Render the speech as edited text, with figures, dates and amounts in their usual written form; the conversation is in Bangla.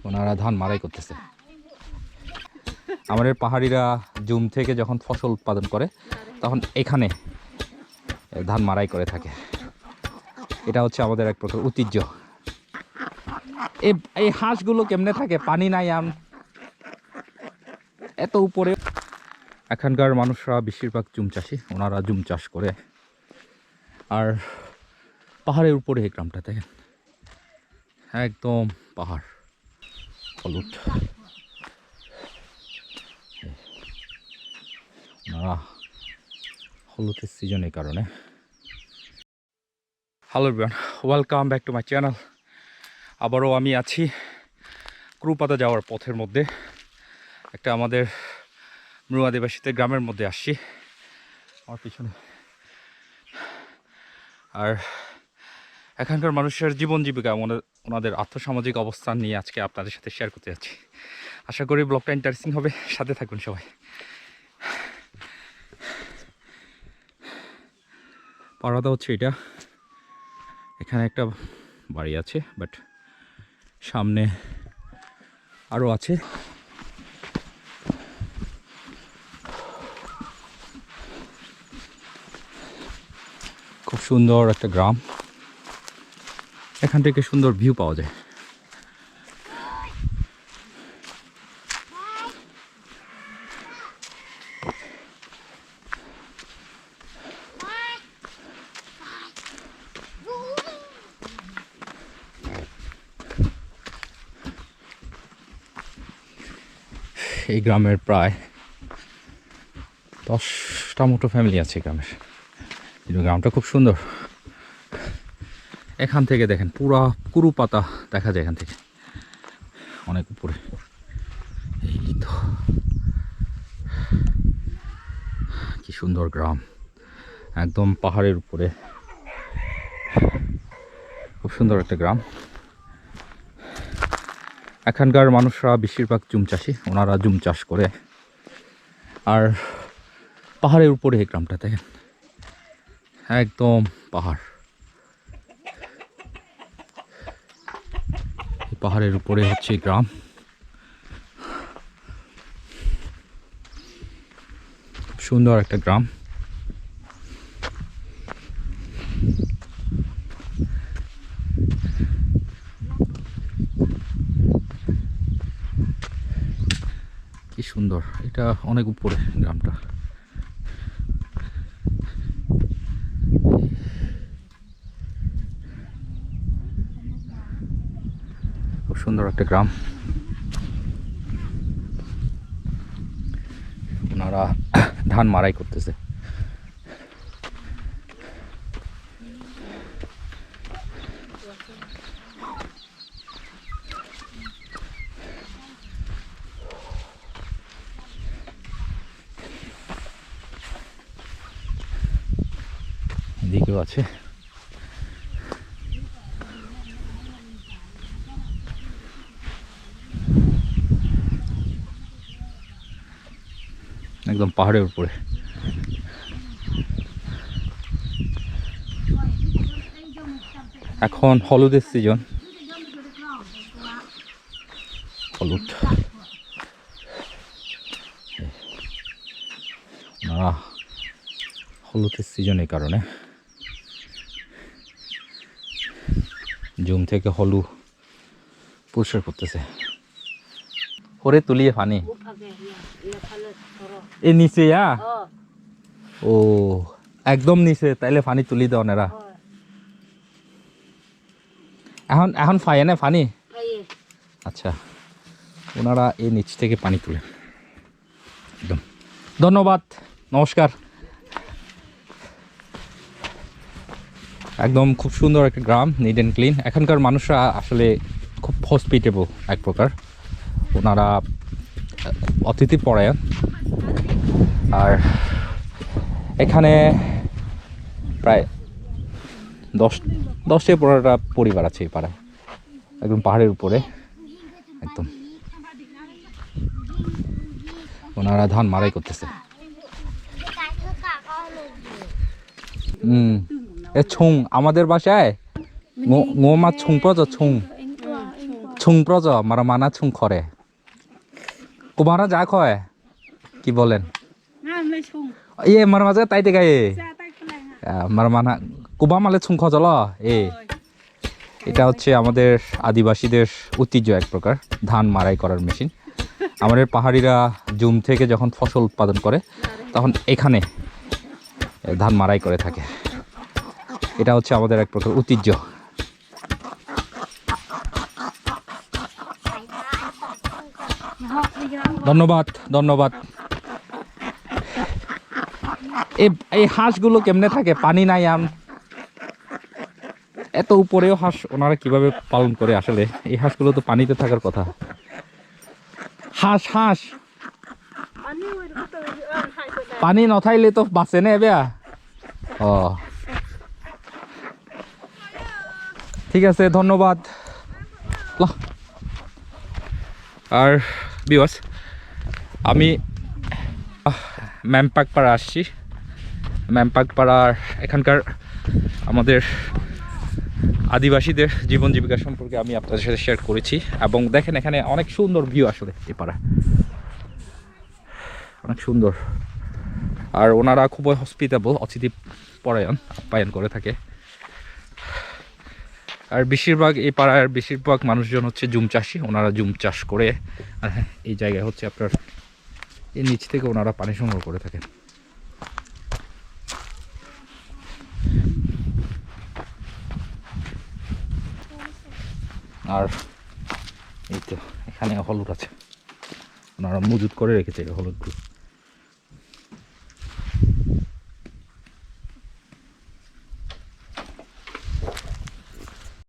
ওনারা ধান মারাই করতেছে। আমাদের পাহাড়িরা জুম থেকে যখন ফসল উৎপাদন করে তখন এখানে ধান মারাই করে থাকে। এটা হচ্ছে আমাদের এক প্রকার ঐতিহ্য। এই হাঁসগুলো কেমনে থাকে, পানি নাই এত উপরে। এখানকার মানুষরা বেশিরভাগ জুম চাষি, ওনারা জুম চাষ করে। আর পাহাড়ের উপরে এই গ্রামটা দেখেন, একদম পাহাড়, হলুদ। ওনারা হলুদের সিজনের কারণে। Hello everyone, welcome back to my channel. আবারও আমি আছি ক্রুপাতা যাওয়ার পথের মধ্যে, একটা আমাদের মৃ আদিবাসীদের গ্রামের মধ্যে আসছি আমার পিছনে। আর এখানকার মানুষের জীবন জীবিকা, ওনাদের আর্থসামাজিক অবস্থান নিয়ে আজকে আপনাদের সাথে শেয়ার করতে যাচ্ছি। আশা করি ব্লগটা ইন্টারেস্টিং হবে, সাথে থাকুন সবাই। পাড়াটা হচ্ছে এটা, এখানে একটা বাড়ি আছে, বাট সামনে আরও আছে। খুব সুন্দর একটা গ্রাম, এখান থেকে সুন্দর ভিউ পাওয়া যায়। এই গ্রামের প্রায় 10টা মতো ফ্যামিলি আছে গ্রামের। গ্রামটা খুব সুন্দর। এখান থেকে দেখেন পুরা ক্রুপাতা দেখা যায়, এখান থেকে অনেক উপরে। এই তো কি সুন্দর গ্রাম, একদম পাহাড়ের উপরে, খুব সুন্দর একটা গ্রাম। এখানকার মানুষরা বেশিরভাগ জুম চাষি, ওনারা জুম চাষ করে। আর পাহাড়ের উপরে এই গ্রামটা দেখেন, একদম পাহাড়। পাহাড়ের উপরে হচ্ছে গ্রাম। খুব সুন্দর একটা গ্রাম। কি সুন্দর, এটা অনেক উপরে গ্রামটা। খুব সুন্দর একটা গ্রাম। ওনারা ধান মারাই করতেছে। এদিকেও আছে। একদম পাহাড়ের উপরে। এখন হলুদের সিজন, হলুদ। হলুদের সিজনের কারণে জুম থেকে হলু পরিষ্কার করতেছে। ওরে তুলিয়ে ফানি এ নিচে ও একদম নিচে, তাইলে ফানি তুলি দাও নেরা। এখন এখন ফাই না ফানি। আচ্ছা, ওনারা এই নিচ থেকে পানি তুলে। একদম ধন্যবাদ, নমস্কার। একদম খুব সুন্দর একটা গ্রাম, নিট অ্যান্ড ক্লিন। এখানকার মানুষরা আসলে খুব হসপিটেবল এক প্রকার, ওনারা অতিথি পরায়ণ। আর এখানে প্রায় 10-15টা পরিবার আছে এই পাড়ায়, একদম পাহাড়ের উপরে। একদম ওনারা ধান মারাই করতেছে। এ ছুং আমাদের বাসায় ঙো মাছ ছুং পাওয়া যায়। ছুং ছুং প্রজ মারা মানা ছুং খরে কুমারা যা কয় কি বলেন ইয়ে মার মাঝে তাইতে গায়ে মার মানা কুবা মালে ছুং খজল এ এটা হচ্ছে আমাদের আদিবাসীদের ঐতিহ্য এক প্রকার ধান মারাই করার মেশিন আমাদের পাহাড়িরা জুম থেকে যখন ফসল উৎপাদন করে তখন এখানে ধান মারাই করে থাকে এটা হচ্ছে আমাদের এক প্রকার ঐতিহ্য ধন্যবাদ ধন্যবাদ এই হাঁসগুলো কেমনে থাকে পানি নাই আম এত উপরেও হাঁস ওনারা কিভাবে পালন করে আসলে এই হাঁসগুলো তো পানিতে থাকার কথা হাঁস হাঁস পানি নথাইলে তো বাঁচে না এবে ও ঠিক আছে ধন্যবাদ আর বিওয়াস আমি ম্যামপাকপাড়া আসছি ম্যামপাকপাড়ার এখানকার আমাদের আদিবাসীদের জীবন জীবিকা সম্পর্কে আমি আপনাদের সাথে শেয়ার করেছি এবং দেখেন এখানে অনেক সুন্দর ভিউ আসলে এই পাড়া অনেক সুন্দর আর ওনারা খুবই হসপিটেবল অতিথি পরায়ণ আপ্যায়ন করে থাকে আর বেশিরভাগ এই পাড়ার বেশিরভাগ মানুষজন হচ্ছে জুম চাষি ওনারা জুম চাষ করে আর হ্যাঁ এই জায়গায় হচ্ছে আপনার এই নিচ থেকে ওনারা পানি সংগ্রহ করে থাকেন আর এই তো এখানে হলুদ আছে ওনারা মজুত করে রেখেছে এই হলুদগুলো